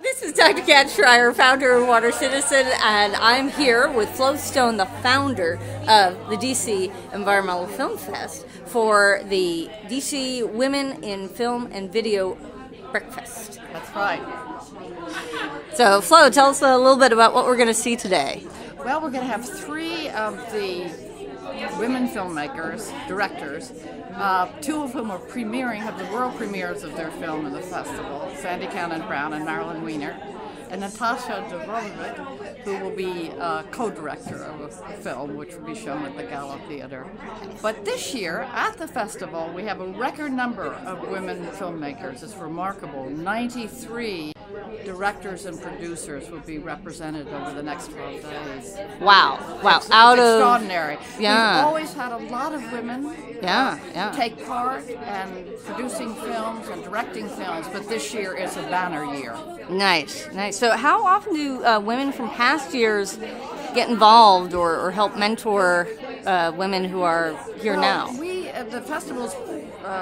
This is Dr. Kat Schreier, founder of WaterCitizen, and I'm here with Flo Stone, the founder of the DC Environmental Film Fest, for the DC Women in Film and Video Breakfast. That's right. So, Flo, tell us a little bit about what we're going to see today. Well, we're going to have three of the women filmmakers, directors, two of whom are have the world premieres of their film in the festival, Sandy Cannon-Brown and Marilyn Weiner, and Natasha Dubrovic, who will be co-director of a film which will be shown at the Gala Theater. But this year, at the festival, we have a record number of women filmmakers. It's remarkable. 93 directors and producers will be represented over the next 12 days. Wow. It's extraordinary. Yeah. We've always had a lot of women take part and producing films and directing films, but this year is a banner year. Nice. So how often do women from past years get involved or help mentor women who are here now? The festival's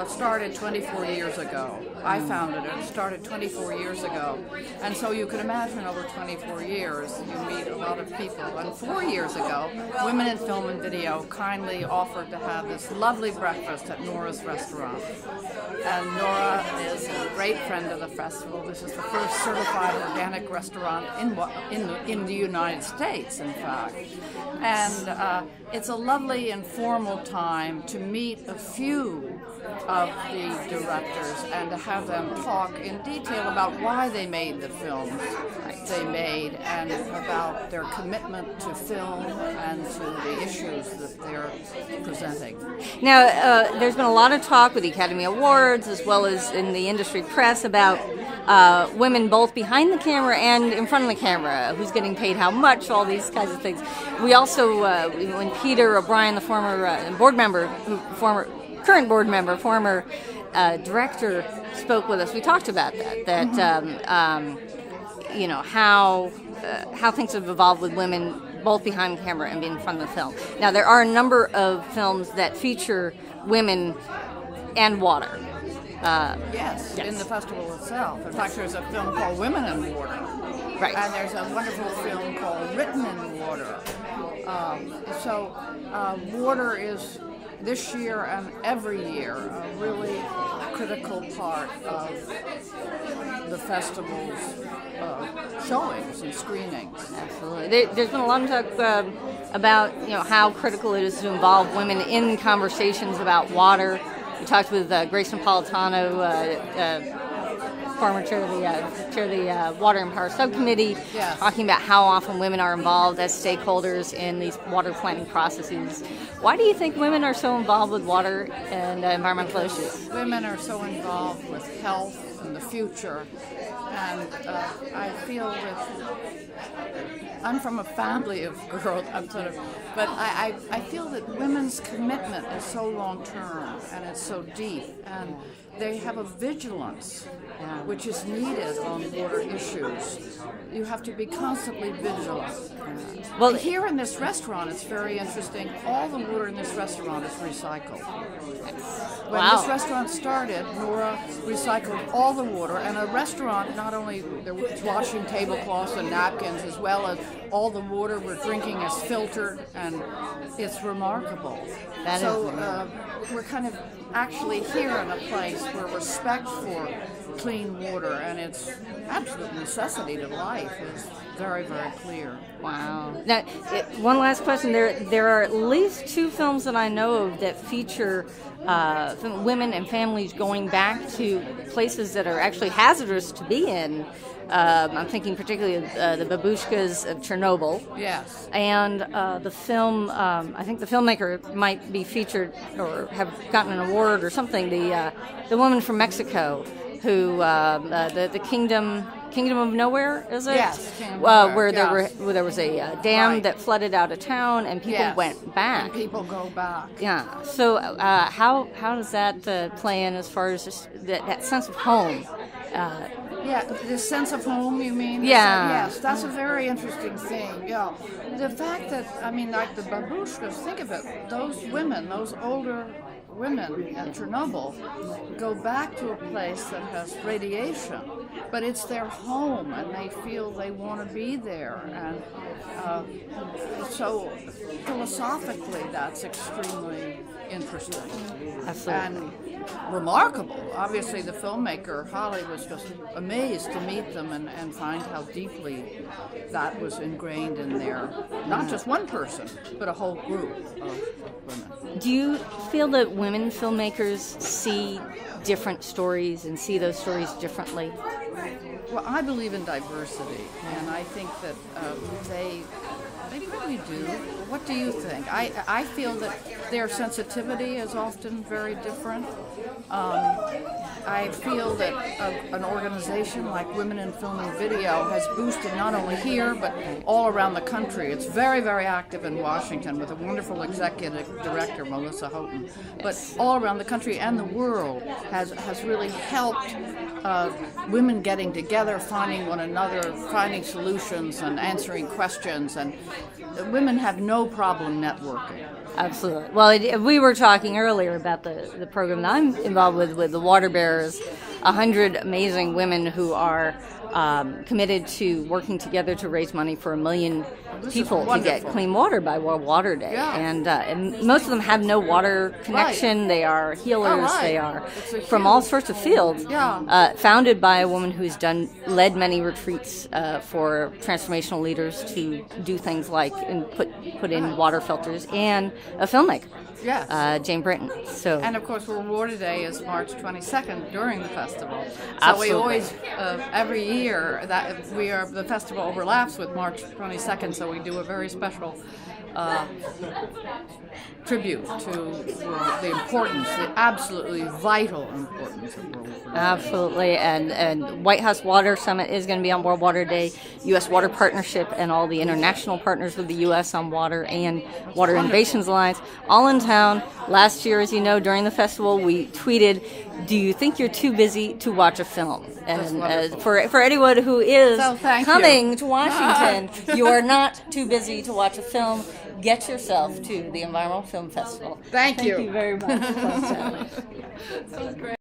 started 24 years ago. I founded it. It started 24 years ago. And so you can imagine over 24 years, you meet a lot of people. And 4 years ago, Women in Film and Video kindly offered to have this lovely breakfast at Nora's restaurant. And Nora is a great friend of the festival. This is the first certified organic restaurant in the United States, in fact. And it's a lovely informal time to meet a few of the directors and to have them talk in detail about why they made the films they made and about their commitment to film and to the issues that they're presenting. Now, there's been a lot of talk with the Academy Awards as well as in the industry press about women both behind the camera and in front of the camera, who's getting paid how much, all these kinds of things. We also, when Peter O'Brien, the former current board member, former director, spoke with us, we talked about that how things have evolved with women both behind the camera and in front of the film. Now, there are a number of films that feature women and water. Yes, in the festival itself. In fact, there's a film called Women in Water. Right. And there's a wonderful film called Written in Water. Water is, this year and every year, a really critical part of the festival's showings and screenings. Absolutely. There's been a lot of talk about how critical it is to involve women in conversations about water. We talked with Grace Napolitano, former chair of the Water and Power Subcommittee, talking about how often women are involved as stakeholders in these water planning processes. Why do you think women are so involved with water and environmental issues? Women are so involved with health and the future, and I feel that I'm from a family of girls, but I feel that women's commitment is so long-term and it's so deep, and they have a vigilance which is needed on water issues. You have to be constantly vigilant. Well, here in this restaurant, it's very interesting. All the water in this restaurant is recycled. When this restaurant started, Nora recycled all the water, and a restaurant, not only there was washing tablecloths and napkins, as well as all the water we're drinking is filtered, and it's remarkable. We're kind of actually here in a place where respect for clean water and its absolute necessity to life is very, very clear. Wow. Now, one last question. There are at least two films that I know of that feature women and families going back to places that are actually hazardous to be in. I'm thinking particularly of the babushkas of Chernobyl. Yes. And the film, I think the filmmaker might be featured or have gotten an award or something, the woman from Mexico who, the Kingdom of Nowhere, is it? Yes. Where there was a dam that flooded out of town and people went back. And people go back. Yeah. So how does that play in as far as just that sense of home? The sense of home, you mean? Yeah. Yes, that's a very interesting thing. Yeah. The fact that, like the babushkas, think of it, those women, those older women at Chernobyl go back to a place that has radiation but it's their home, and they feel they want to be there. And so philosophically, that's extremely interesting. Absolutely. And remarkable. Obviously, the filmmaker, Holly, was just amazed to meet them and find how deeply that was ingrained in their, not just one person, but a whole group of women. Do you feel that women filmmakers see different stories and see those stories differently? Well, I believe in diversity, and I think that they probably do. What do you think? I feel that their sensitivity is often very different. I feel that an organization like Women in Film and Video has boosted not only here, but all around the country. It's very, very active in Washington with a wonderful executive director, Melissa Houghton. But all around the country and the world has really helped women getting together, finding one another, finding solutions and answering questions. And women have no problem networking. Absolutely. Well, we were talking earlier about the program that I'm involved with the Water Bearers, 100 amazing women who are committed to working together to raise money for 1 million people to get clean water by World Water Day. Yeah. And most of them have no water connection. Right. They are healers. Right. They are from all sorts of fields. Yeah. Founded by a woman who's led many retreats for transformational leaders to do things like put in water filters, and a filmmaker. Yes. Jane Britton. So, and of course, World Water Day is March 22nd during the festival. So Absolutely. we always, every year, the festival overlaps with March 22nd, so we do a very special tribute to the importance, the absolutely vital importance of World Water Day. Absolutely, and White House Water Summit is going to be on World Water Day. U.S. Water Partnership and all the international partners with the U.S. on water, and Water Innovations Alliance, all in town. Last year, as you know, during the festival, we tweeted, "Do you think you're too busy to watch a film?" And for anyone who is coming to Washington, you are not too busy to watch a film. Get yourself to the Environmental Film Festival. Thank you. Thank you very much. That was great.